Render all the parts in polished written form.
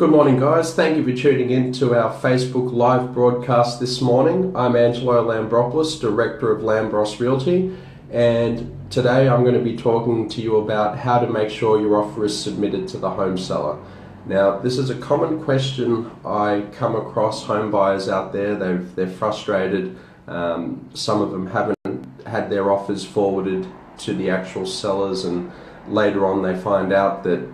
Good morning, guys. Thank you for tuning in to our Facebook live broadcast this morning. I'm Angelo Lambropoulos, Director of Lambros Realty, and today I'm going to be talking to you about how to make sure your offer is submitted to the home seller. Now, this is a common question I come across home buyers out there. They're frustrated. Some of them haven't had their offers forwarded to the actual sellers, and later on they find out that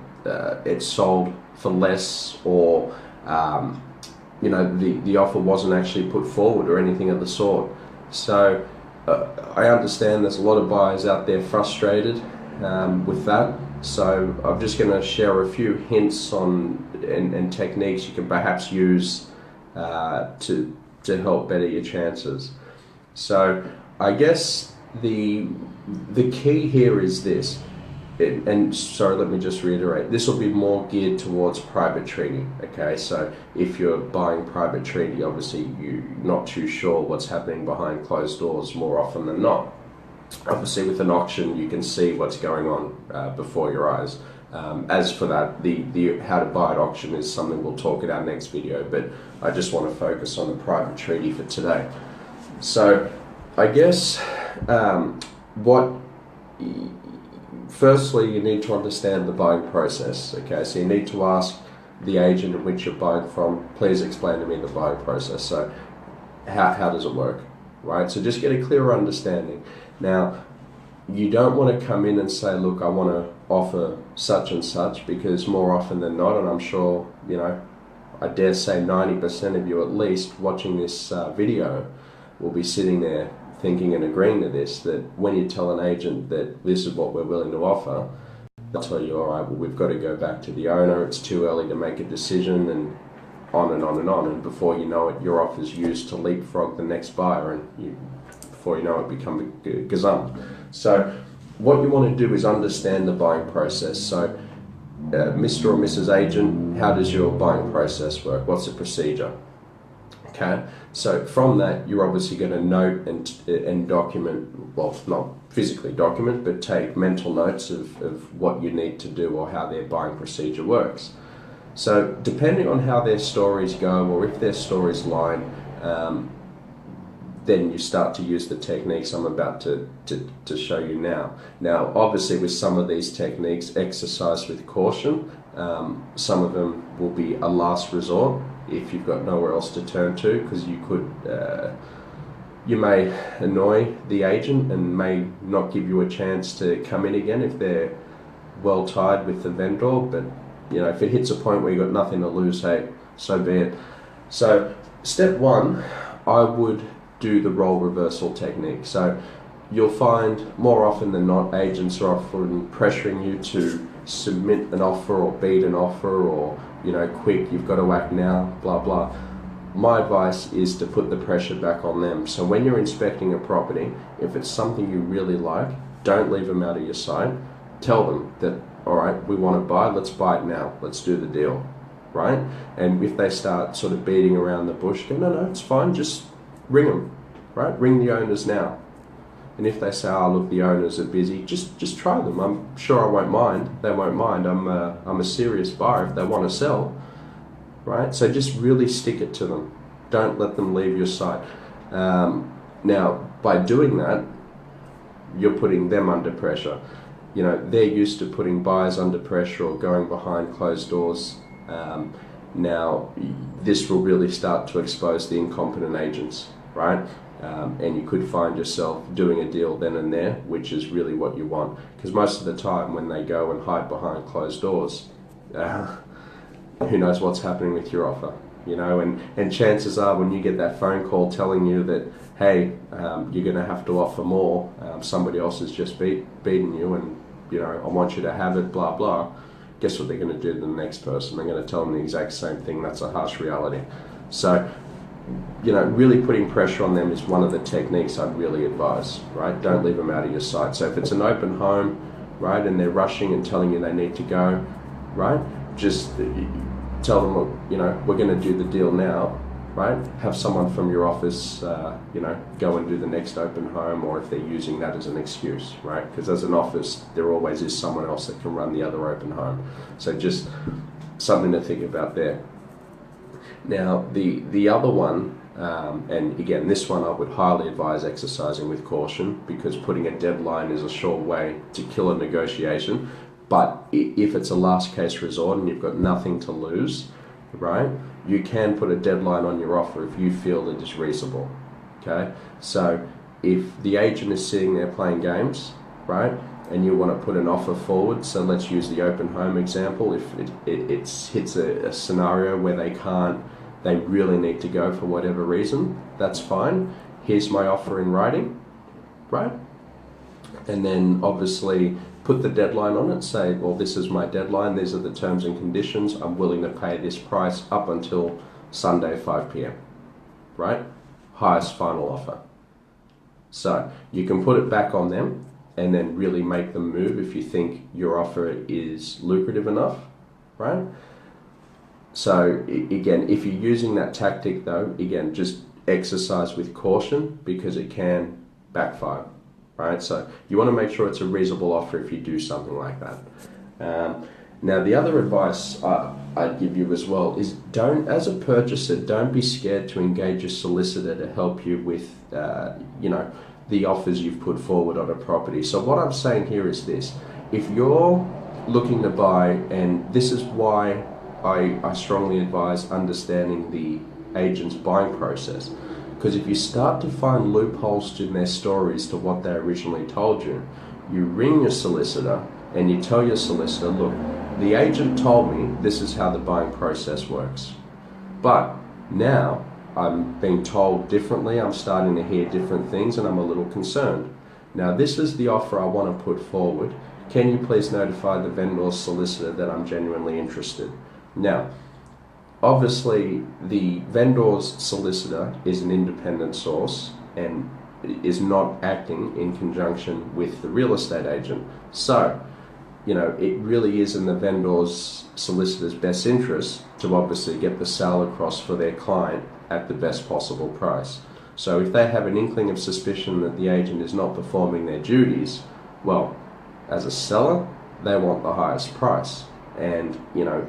it's sold for less, or the offer wasn't actually put forward or anything of the sort. So I understand there's a lot of buyers out there frustrated with that. So I'm just going to share a few hints on and techniques you can perhaps use to help better your chances. So I guess the key here is this. And sorry, let me just reiterate, this will be more geared towards private treaty, okay? So if you're buying private treaty, obviously you're not too sure what's happening behind closed doors more often than not. Obviously with an auction, you can see what's going on before your eyes. As for that, the how to buy at auction is something we'll talk in our next video, but I just want to focus on the private treaty for today. So I guess firstly, you need to understand the buying process, okay? So you need to ask the agent in which you're buying from, please explain to me the buying process. So how does it work, right? So just get a clearer understanding. Now, you don't want to come in and say, look, I want to offer such and such, because more often than not, and I'm sure, I dare say 90% of you at least watching this video will be sitting there thinking and agreeing to this, that when you tell an agent that this is what we're willing to offer, they'll tell you, all right, well, we've got to go back to the owner, it's too early to make a decision, and on and on and on, and before you know it, your offer's used to leapfrog the next buyer, and before you know it, become a gazump. So what you want to do is understand the buying process. So Mr. or Mrs. Agent, how does your buying process work? What's the procedure? Okay, so from that, you're obviously going to note and document, well, not physically document, but take mental notes of what you need to do or how their buying procedure works. So depending on how their stories go, or if their stories line, then you start to use the techniques I'm about to show you now. Now, obviously with some of these techniques, exercise with caution. Some of them will be a last resort if you've got nowhere else to turn to, because you may annoy the agent and may not give you a chance to come in again if they're well tied with the vendor. But if it hits a point where you've got nothing to lose, hey, so be it. So step one, I would do the role reversal technique. So you'll find more often than not, agents are often pressuring you to submit an offer or beat an offer, or quick, you've got to act now, blah blah. My advice is to put the pressure back on them. So when you're inspecting a property, if it's something you really like, don't leave them out of your sight. Tell them that, all right, we want to buy, let's buy it now, let's do the deal, right? And if they start sort of beating around the bush, go, no, it's fine, just ring them, right? Ring the owners now. And if they say, oh look, the owners are busy, just try them. I'm sure I won't mind. They won't mind. I'm a serious buyer if they want to sell, right? So just really stick it to them. Don't let them leave your sight. Now, by doing that, you're putting them under pressure. They're used to putting buyers under pressure or going behind closed doors. Now, this will really start to expose the incompetent agents, right? And you could find yourself doing a deal then and there, which is really what you want. Because most of the time when they go and hide behind closed doors, who knows what's happening with your offer, and chances are when you get that phone call telling you that, hey, you're going to have to offer more, somebody else has just beaten you, and I want you to have it, blah blah, guess what they're going to do to the next person? They're going to tell them the exact same thing. That's a harsh reality. So really putting pressure on them is one of the techniques I'd really advise, right? Don't leave them out of your sight. So if it's an open home, right, and they're rushing and telling you they need to go, right, just tell them, look, we're going to do the deal now, right? Have someone from your office, go and do the next open home, or if they're using that as an excuse, right? Because as an office, there always is someone else that can run the other open home. So just something to think about there. Now, the other one, and again, this one I would highly advise exercising with caution, because putting a deadline is a sure way to kill a negotiation. But if it's a last case resort and you've got nothing to lose, right, you can put a deadline on your offer if you feel it is reasonable. Okay, so if the agent is sitting there playing games, right, and you want to put an offer forward, so let's use the open home example. If it hits a scenario where they really need to go for whatever reason, that's fine. Here's my offer in writing, right? And then obviously put the deadline on it, say, well, this is my deadline, these are the terms and conditions, I'm willing to pay this price up until Sunday 5 p.m, right? Highest final offer. So you can put it back on them and then really make them move if you think your offer is lucrative enough, right? So again, if you're using that tactic though, again, just exercise with caution because it can backfire, right? So you want to make sure it's a reasonable offer if you do something like that. Now, the other advice I'd give you as well is as a purchaser, don't be scared to engage a solicitor to help you with, the offers you've put forward on a property. So what I'm saying here is this: if you're looking to buy, and this is why I strongly advise understanding the agent's buying process, because if you start to find loopholes in their stories to what they originally told you, you ring your solicitor and you tell your solicitor, look, the agent told me this is how the buying process works, but now I'm being told differently, I'm starting to hear different things, and I'm a little concerned. Now, this is the offer I want to put forward. Can you please notify the vendor's solicitor that I'm genuinely interested? Now, obviously, the vendor's solicitor is an independent source and is not acting in conjunction with the real estate agent. So, it really is in the vendor's solicitor's best interest to obviously get the sale across for their client at the best possible price. So if they have an inkling of suspicion that the agent is not performing their duties, well, as a seller, they want the highest price. And,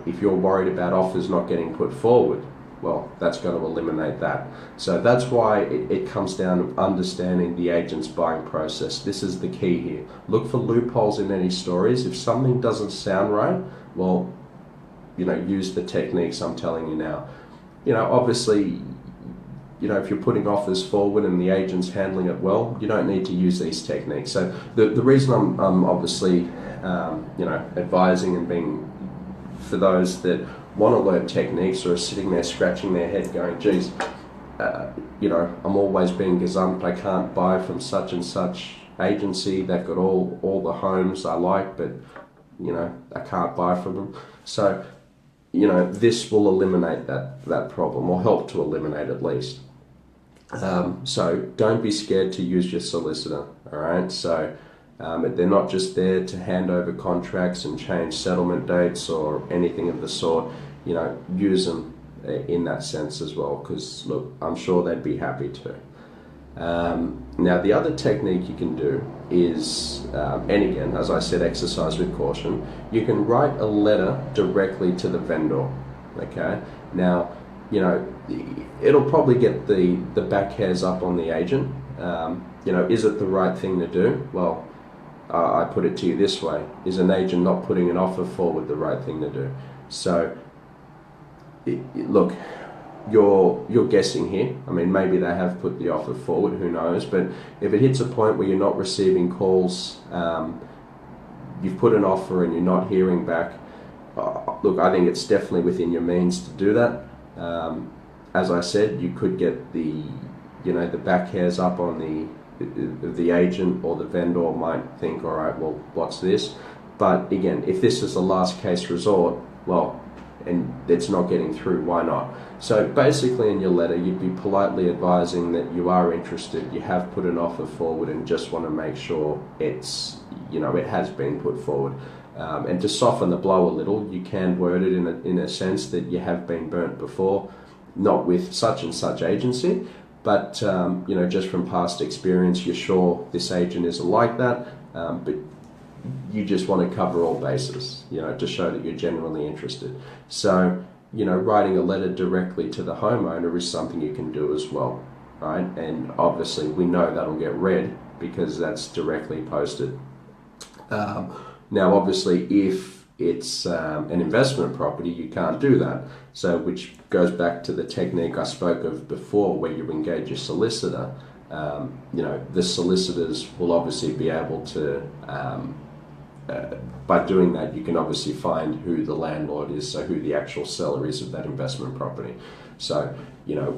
if you're worried about offers not getting put forward, well, that's going to eliminate that. So that's why it comes down to understanding the agent's buying process. This is the key here. Look for loopholes in any stories. If something doesn't sound right, well, use the techniques I'm telling you now. Obviously, if you're putting offers forward and the agent's handling it well, you don't need to use these techniques. So the reason I'm obviously, advising and being, for those that want to learn techniques or are sitting there scratching their head going, geez, I'm always being gazumped, I can't buy from such and such agency, they've got all the homes I like, but, I can't buy from them. So, this will eliminate that problem, or help to eliminate at least. So don't be scared to use your solicitor, all right? So they're not just there to hand over contracts and change settlement dates or anything of the sort. Use them in that sense as well, because look, I'm sure they'd be happy to. Now, the other technique you can do is, and again, as I said, exercise with caution. You can write a letter directly to the vendor, okay? Now, it'll probably get the back hairs up on the agent. Is it the right thing to do? Well, I put it to you this way: is an agent not putting an offer forward the right thing to do? So, look, you're guessing here. I mean, maybe they have put the offer forward, who knows? But if it hits a point where you're not receiving calls, you've put an offer and you're not hearing back, look, I think it's definitely within your means to do that. As I said, you could get the back hairs up on the agent, or the vendor might think, all right, well, what's this? But again, if this is the last case resort, well, and it's not getting through, why not? So basically in your letter, you'd be politely advising that you are interested, you have put an offer forward, and just want to make sure it's, it has been put forward. And to soften the blow a little, you can word it in a sense that you have been burnt before, not with such and such agency, but just from past experience, you're sure this agent isn't like that, but you just want to cover all bases, to show that you're genuinely interested. So, writing a letter directly to the homeowner is something you can do as well, right? And obviously we know that'll get read because that's directly posted. Now, obviously, if it's an investment property, you can't do that. So, which goes back to the technique I spoke of before, where you engage a solicitor. The solicitors will obviously be able to, by doing that, you can obviously find who the landlord is, so who the actual seller is of that investment property. So,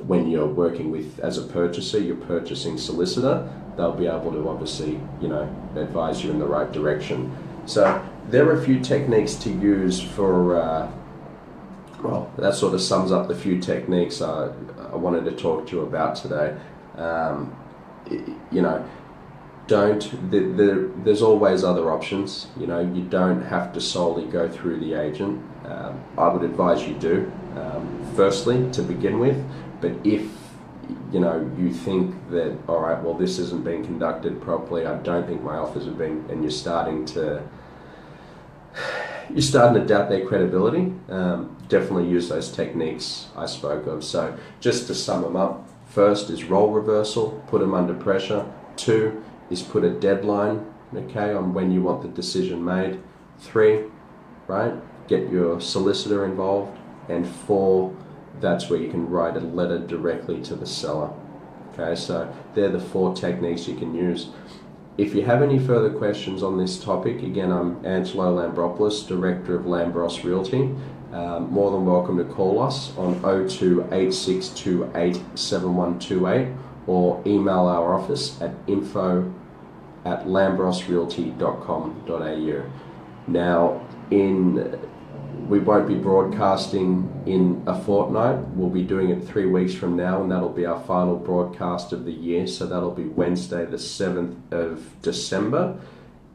when you're working with, as a purchaser, you're purchasing solicitor, they'll be able to obviously, advise you in the right direction. So there are a few techniques to use for, that sort of sums up the few techniques I wanted to talk to you about today. There's always other options. You don't have to solely go through the agent. I would advise you do, firstly, to begin with. But if you think that, all right, well, this isn't being conducted properly, I don't think my offers have been, and you're starting to doubt their credibility, definitely use those techniques I spoke of. So just to sum them up, first is role reversal, put them under pressure. 2 is put a deadline, on when you want the decision made. 3, right, get your solicitor involved. And 4, that's where you can write a letter directly to the seller. Okay, so they're the 4 techniques you can use. If you have any further questions on this topic, again, I'm Angelo Lambropoulos, Director of Lambros Realty. More than welcome to call us on 0286287128 or email our office at info@lambrosrealty.com.au. Now, we won't be broadcasting in a fortnight. We'll be doing it 3 weeks from now, and that'll be our final broadcast of the year. So that'll be Wednesday, the 7th of December.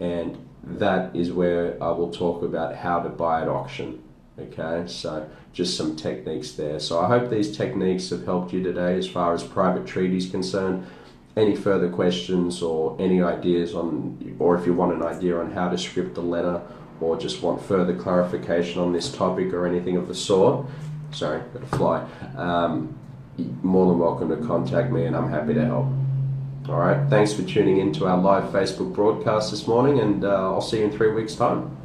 And that is where I will talk about how to buy at auction. Okay, so just some techniques there. So I hope these techniques have helped you today as far as private treaty is concerned. Any further questions or any ideas or if you want an idea on how to script a letter, or just want further clarification on this topic or anything of the sort, sorry, got a fly, more than welcome to contact me, and I'm happy to help. All right, thanks for tuning in to our live Facebook broadcast this morning, and I'll see you in 3 weeks' time.